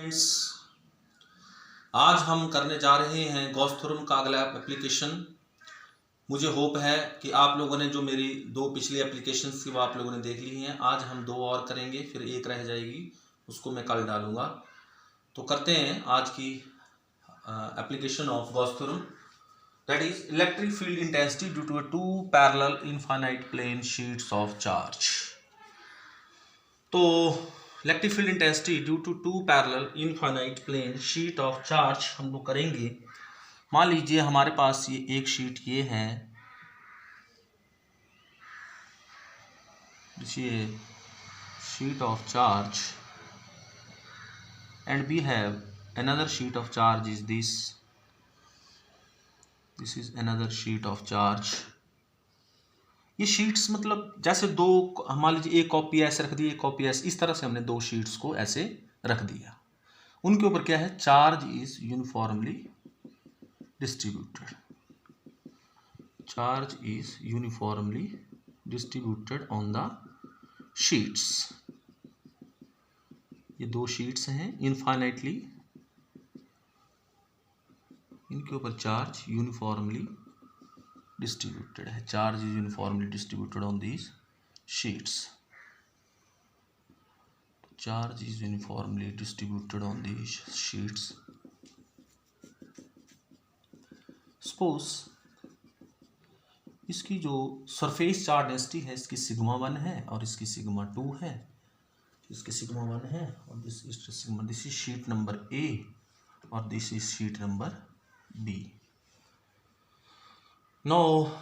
Friends, आज हम करने जा रहे हैं गॉस थ्योरम का अगला एप्लीकेशन। मुझे होप है कि आप लोगों ने जो मेरी दो पिछली एप्लीकेशंस थी वो आप लोगों ने देख ली हैं। आज हम दो और करेंगे, फिर एक रह जाएगी, उसको मैं कल डालूंगा। तो करते हैं आज की application of Gauss theorem, that is electric field intensity due to two parallel infinite plane sheets of charge. तो electric field intensity due to two parallel infinite plane sheet of charge हम लोग करेंगे। मान लीजिए हमारे पास ये एक शीट ये है, ये sheet of charge, and we have another sheet of charge is this is another sheet of charge। ये शीट्स मतलब जैसे दो, मान लीजिए एक कॉपी ऐसे रख दी, एक कॉपी ऐसे, इस तरह से हमने दो शीट्स को ऐसे रख दिया। उनके ऊपर क्या है, charge is uniformly distributed, charge is uniformly distributed on the sheets. ये दो शीट्स हैं इनफाइनाइटली, इनके ऊपर चार्ज यूनिफॉर्मली डिस्ट्रीब्यूटेड है, charge is uniformly distributed on these sheets, charge is uniformly distributed on these sheets. Suppose इसकी जो surface charge density है, इसकी सिग्मा 1 है और इसकी सिग्मा 2 है, इसकी सिग्मा 1 है और this is sheet number A और this is sheet number B. No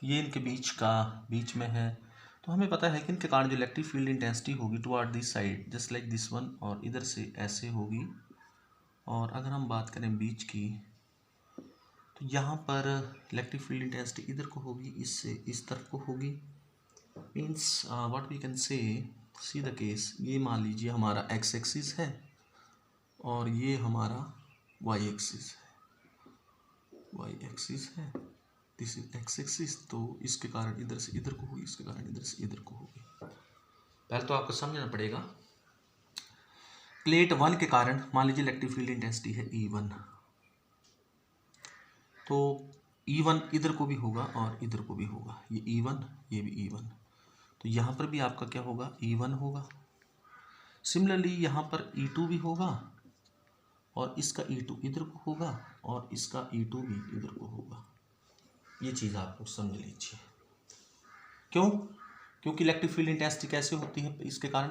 ये इनके बीच में है, तो हमें पता है कि इनके कारण जो इलेक्ट्रिक फील्ड इंटेंसिटी होगी toward this side just like this one, और इधर से ऐसे होगी। और अगर हम बात करें बीच की, तो यहाँ पर इलेक्ट्रिक फील्ड इंटेंसिटी इधर को होगी, इससे इस तरफ को होगी। Means what we can say, see the case, ये मान लीजिए हमारा एक्स एक्सिस है और ये हमारा वाई एक्सिस है, दिस इज एक्स एक्सिस। तो इसके कारण इधर से इधर को होगी, इसके कारण इधर से इधर को होगी। पहले तो आपको समझना पड़ेगा, प्लेट 1 के कारण मान लीजिए इलेक्ट्रिक फील्ड इंटेंसिटी है E1, तो E1 इधर को भी होगा और इधर को भी होगा, ये E1 ये भी E1, तो यहाँ पर भी आपका क्या होगा, E1 होगा। सिमिलरली यहाँ पर E2 भी होगा और इसका E2 इधर को होगा और इसका E2 भी इधर को होगा। ये चीज़ आप लोग समझ लीजिए। क्यों? क्योंकि इलेक्ट्रिक फील्ड इंटेंसिटी कैसे होती है इसके कारण,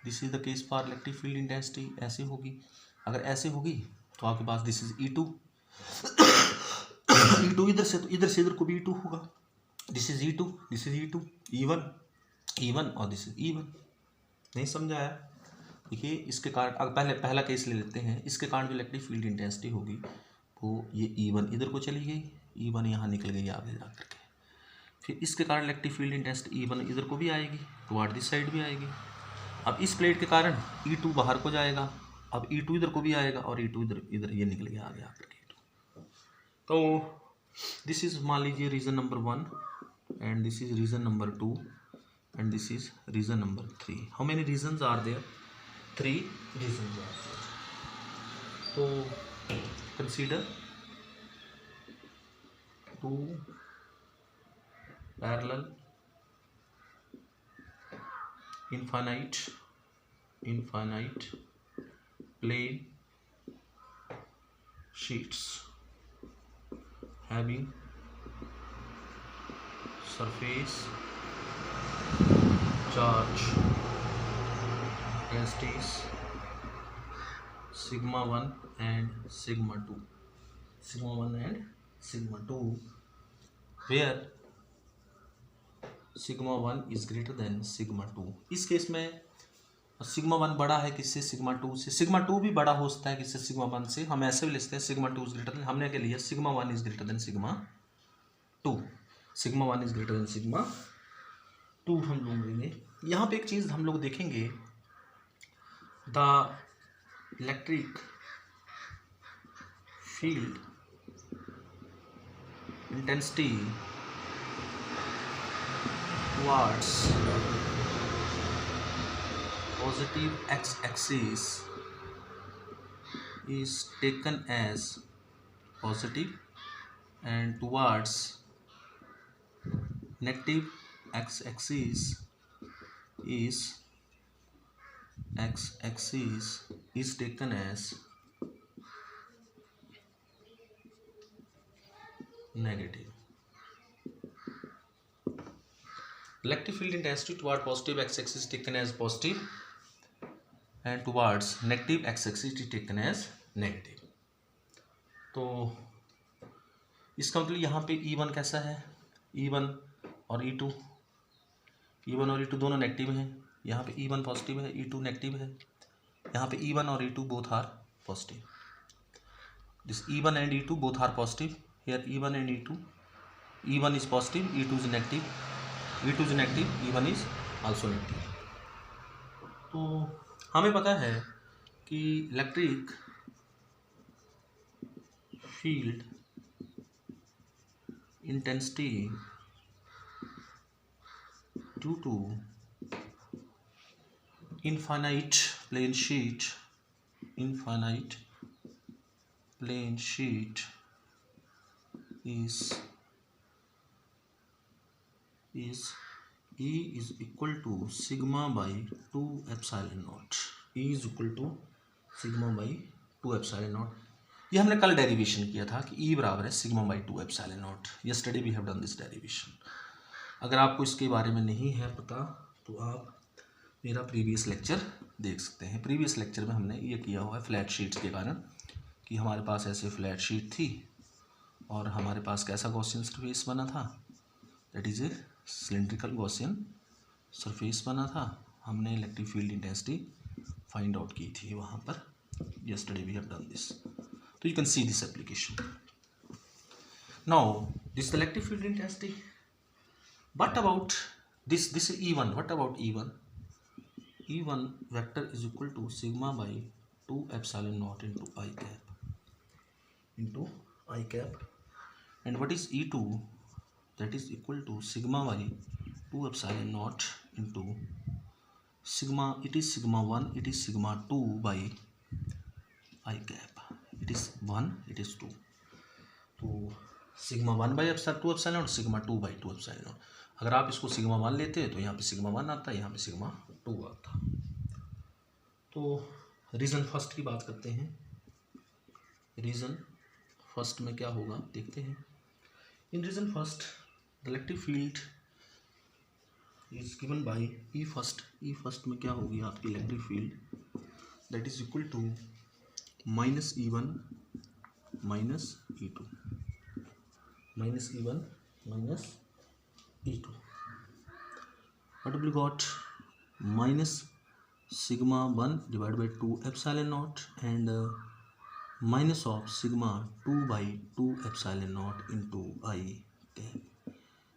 this is the case for electric field intensity, ऐसे होगी। अगर ऐसे होगी तो आपके पास दिस इज E2 E2 इधर से, तो इधर से इधर को भी E2 होगा, this is E2 this is E2, E1 और दिस इज E1। नहीं समझा आया? देखिए इसके कारण, अगर पहला केस ले लेते हैं, इसके कारण जो इलेक्ट्रिक फील्ड इंटेंसिटी होगी वो ये E1 इधर को चली गई, E1 यहाँ निकल गई आगे जा करके। फिर इसके कारण इलेक्ट्रिक फील्ड इंटेंसिटी E1 इधर को भी आएगी, टुवर्ड दिस साइड भी आएगी। अब इस प्लेट के कारण E2 बाहर को जाएगा, अब E2 इधर को भी आएगा और E2 इधर ये निकल गया आगे आकर के E2। तो दिस इज, मान लीजिए region number 1 and this is region number 2 and this is region number 3। How many regions are there? 3 reasons are there. So consider two parallel infinite plane sheets having surface charge densities sigma 1 and sigma 2, where sigma 1 is greater than sigma 2। इस case में sigma 1 बड़ा है किससे, sigma 2 से। Sigma 2 भी बड़ा हो सकता है किससे, सिग्मा 1 से। हम ऐसे भी लिखते हैं सिग्मा 2 इज ग्रेटर देन, हमने के लिए sigma 1 is greater than sigma 2, sigma 1 is greater than sigma 2 हम लोग लेंगे। यहाँ पे एक चीज़ हम लोग देखेंगे, the electric field intensity towards positive x-axis is taken as positive and towards negative x-axis is taken as negative. Electric field intensity toward positive x-axis is taken as positive and towards negative x-axis is taken as negative. तो इसका मतलब यहाँ पे E1 कैसा है, E1 और E2, E1 और E2 दोनों नेगेटिव हैं. यहाँ पे E1 पॉजिटिव है, E2 नेगेटिव है. यहाँ पे E1 और E2 both are positive. This E1 and E2 both are positive. Here E1 and E2, E1 is positive, E2 is negative. E2 is negative, E1 is also negative. तो हमें पता है कि electric field intensity due to infinite plane sheet is E is equal to sigma by 2 epsilon naught. E is equal to sigma by 2 epsilon naught. ये हमने कल derivation किया था कि E बराबर है sigma by 2 epsilon naught. Yesterday we have done this derivation. अगर आपको इसके बारे में नहीं है पता तो आप मेरा प्रीवियस लेक्चर देख सकते हैं. प्रीवियस लेक्चर में हमने ये किया हुआ है फ्लैट शीट्स के कारण कि हमारे पास ऐसे फ्लैट शीट थी और हमारे पास कैसा गॉसियन सरफेस बना था, that is a cylindrical Gaussian surface बना था. हमने electric field intensity find out की थी वहाँ पर. Yesterday we have done this. तो you can see this application. Now this electric field intensity. What about this is E1. What about E1? E1 vector is equal to sigma by 2 epsilon naught into I cap. And what is E2? That is equal to sigma by 2 epsilon naught into sigma. It is sigma 1, it is sigma 2 by I cap. It is 1, it is 2. तो sigma 1 by epsilon 2 epsilon और sigma 2 by 2 epsilon. अगर आप इसको sigma 1 लेते हैं तो यहाँ पे सिग्मा 1 आता है, यहाँ पे सिग्मा 2 आता. तो रीज़न फर्स्ट की बात करते हैं. रीज़न फर्स्ट में क्या होगा देखते हैं. In region first the electric field is given by E first. E first में क्या होगी आपकी electric field, that is equal to minus E1 minus E2, minus E1 minus E2. what will got minus sigma 1 divided by 2 epsilon naught and minus of sigma 2 by 2 epsilon naught into I cap.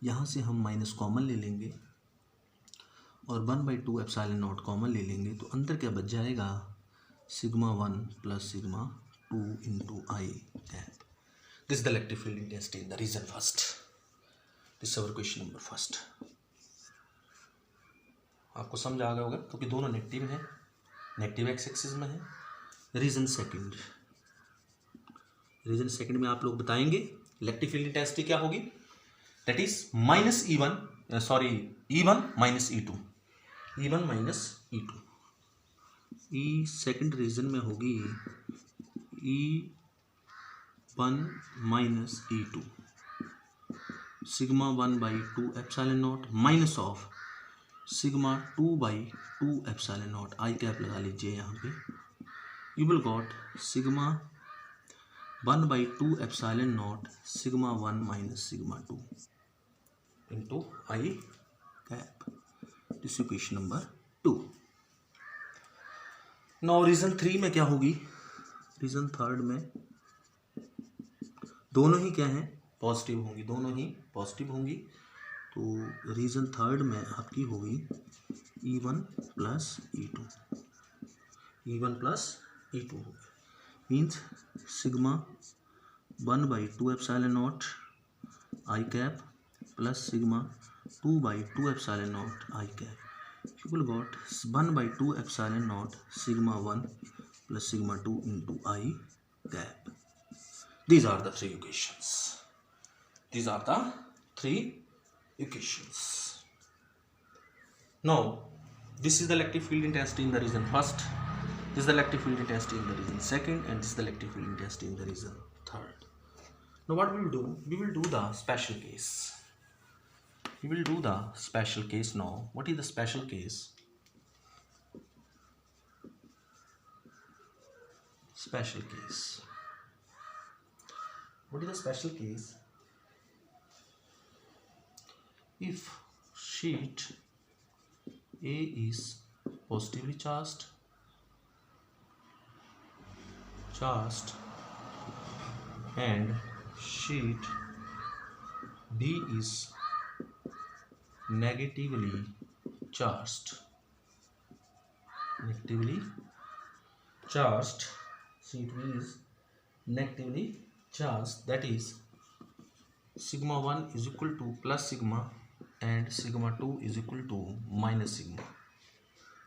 यहाँ से हम minus common ले लेंगे और 1 by 2 epsilon naught common ले लेंगे तो अंदर क्या बच जाएगा, sigma 1 plus sigma 2 into I cap. This is the electric field intensity in the region first. This is our question number first. आपको समझ आ गया होगा क्योंकि दोनों नेगेटिव हैं, नेगेटिव एक्स एक्सिस में है. Reason second. रीजन सेकंड में आप लोग बताएंगे इलेक्ट्रिक फील्ड इंटेंसिटी क्या होगी, that is minus E1 minus E2, E1 minus E2. E second region में होगी E1 minus E2 sigma 1 by 2 epsilon naught minus of sigma 2 by 2 epsilon naught. I cap लगा लीजिए यहाँ पे. You will got sigma 1 by 2 epsilon naught sigma 1 minus sigma 2 into i cap. This equation number 2. Now region 3 में क्या होगी, reason third में दोनों ही क्या हैं पॉजिटिव होंगी, दोनों ही पॉजिटिव होंगी. तो रीजन थर्ड में आपकी होगी E1 plus E2, E1 plus E2 means sigma 1 by 2 epsilon naught i cap plus sigma 2 by 2 epsilon naught i cap. You will got 1 by 2 epsilon naught sigma 1 plus sigma 2 into I cap. These are the three equations. These are the three equations. Now this is the electric field intensity in the region first, this is the electric field intensity in the region second, and this is the electric field intensity in the region third. Now what we will do, we will do the special case. We will do the special case now. What is the special case? Special case. What is the special case? If sheet A is positively charged and sheet B is negatively charged. Sheet B is negatively charged, that is sigma 1 is equal to plus sigma and sigma 2 is equal to minus sigma.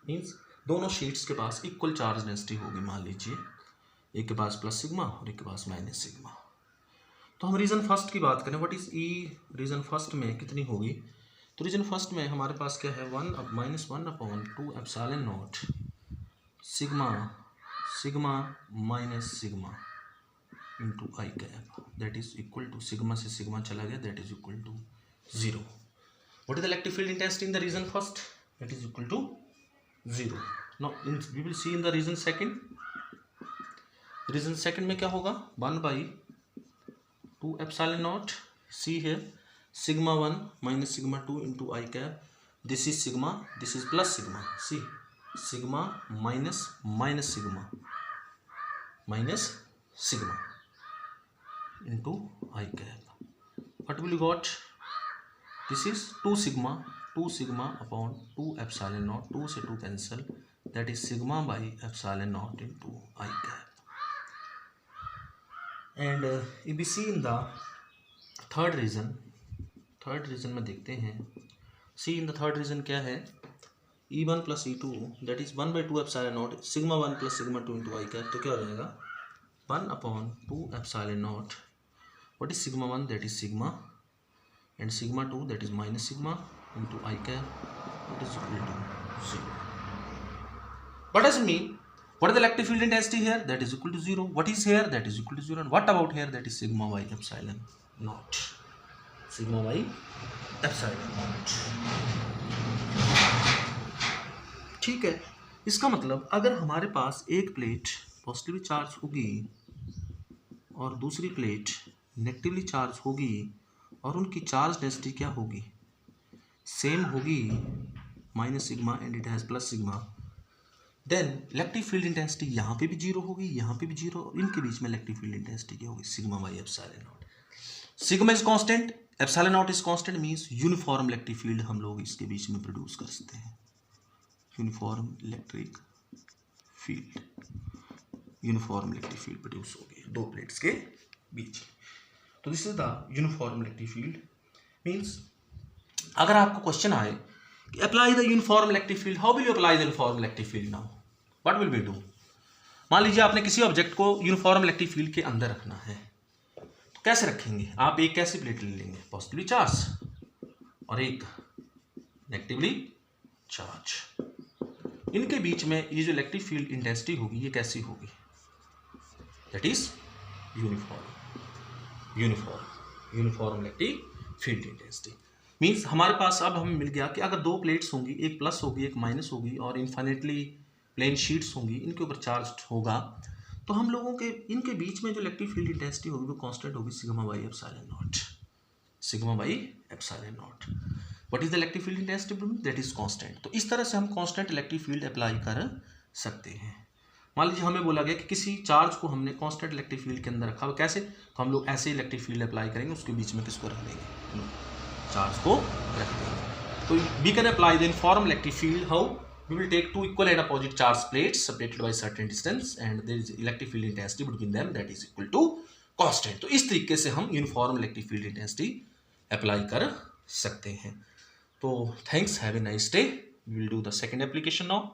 Means दोनों sheets के पास equal charge density होगी. मान लीजिए एक के पास plus sigma और एक के पास माइनस सिग्मा. तो हम रीजन फर्स्ट की बात करें, what is E region first में कितनी होगी? तो रीजन फर्स्ट में हमारे पास क्या है, -1/2 epsilon naught sigma minus sigma into i cap, that is equal to sigma से सिग्मा चला गया, that is equal to 0. What is the electric field intensity in the region first? It is equal to 0. Now we will see in the region second. Region second में क्या होगा, 1/2 epsilon not. See here, sigma 1 minus sigma 2 into I cap. This is sigma, this is plus sigma. See, sigma minus sigma into I cap. What will you got? This is 2 sigma upon 2 epsilon naught. 2 से 2 cancel, that is sigma by epsilon naught into I cap. And if we see in the third region में देखते हैं, see in the third region क्या है, E1 plus E2, that is 1/2 epsilon naught sigma 1 plus sigma 2 into I cap. तो क्या हो जाएगा, 1/2 epsilon naught. What is sigma 1? That is sigma, and sigma 2, that is minus sigma into I cap, it is equal to 0. What does it mean? What is the electric field intensity here? That is equal to 0. What is here? That is equal to 0. And what about here? That is sigma by epsilon naught. Sigma by epsilon naught. ठीक है. इसका मतलब अगर हमारे पास एक plate positively charge होगी और दूसरी प्लेट नेगेटिवली चार्ज होगी और उनकी चार्ज डेंसिटी क्या होगी, सेम होगी, minus sigma and it has plus sigma, then electric field intensity यहाँ पे भी 0 होगी, यहाँ पे भी 0, और इनके बीच में इलेक्ट्रिक फील्ड इंटेंसिटी क्या होगी, sigma by epsilon naught. Sigma is constant, epsilon not is constant, means uniform electric field हम लोग इसके बीच में प्रोड्यूस कर सकते हैं. यूनिफॉर्म इलेक्ट्रिक फील्ड प्रोड्यूस होगी दो प्लेट्स के बीच. तो this is the uniform electric field. Means अगर आपको क्वेश्चन आए कि apply the uniform electric field, how will you apply the uniform electric field now, what will we do. मान लीजिए आपने किसी ऑब्जेक्ट को यूनिफॉर्म इलेक्ट्रिक फील्ड के अंदर रखना है, तो कैसे रखेंगे आप? एक कैसी प्लेट ले लेंगे, पॉजिटिवली चार्ज और एक नेगेटिवली चार्ज. इनके बीच में ये जो इलेक्ट्रिक फील्ड इंटेंसिटी होगी ये कैसी होगी, that is uniform electric field intensity. Means हमारे पास अब हमें मिल गया कि अगर दो प्लेट्स होंगी, एक प्लस होगी एक माइनस होगी, और इन्फिनिटली प्लेन शीट्स होंगी, इनके ऊपर चार्ज होगा, तो हम लोगों के इनके बीच में जो इलेक्ट्रिक फील्ड इंटेंसिटी होगी वो कांस्टेंट होगी, sigma by epsilon not. What is the electric field intensity? That is constant. तो इस तरह से हम कांस्टेंट इलेक्ट्रिक फील्ड अप्लाई कर सकते हैं. मान लीजिए हमें बोला गया कि किसी चार्ज को हमने कांस्टेंट इलेक्ट्रिक फील्ड के अंदर रखा, वो कैसे, तो हम लोग ऐसे इलेक्ट्रिक फील्ड अप्लाई करेंगे, उसके बीच में किसको रख देंगे, चार्ज को रख देंगे. तो we can apply the uniform electric field. How? We will take two equal and opposite charge plates separated by certain distance and there is electric field intensity between them that is equal to constant. तो इस तरीके से हम uniform electric field intensity apply कर सकते हैं. तो thanks, have a nice day. We will do the second application now.